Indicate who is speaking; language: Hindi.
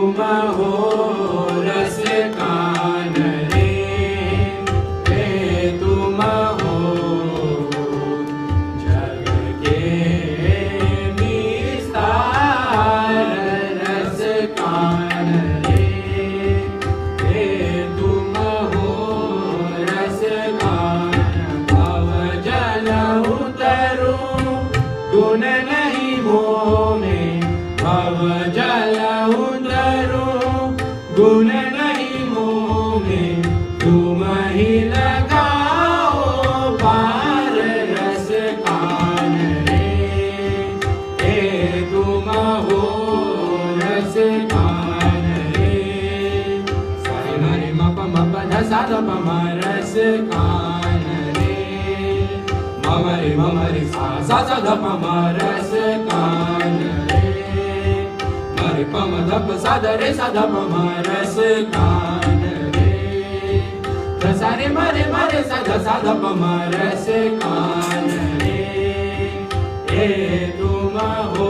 Speaker 1: तुम हो रस कान रे, हे तुम हो जग के निस्तार रस कान रे, हे तुम हो रस कान। भव जल उतरूं गुण नहीं मोह में, भव जल उतरूं गुण नहीं मोह में, तुम ही लगाओ पार रस कान रे, हे तुम हो रस कान रे। सारे मरे मप मप ध सा ध प म रस कान रे, मम रे सा सा सा ध प म रस कान रे, मरे पम ध प सा ध रे सा ध प म रस कान रे, ध सा रे मरे सा ध प म रस कान रे, हे तुम हो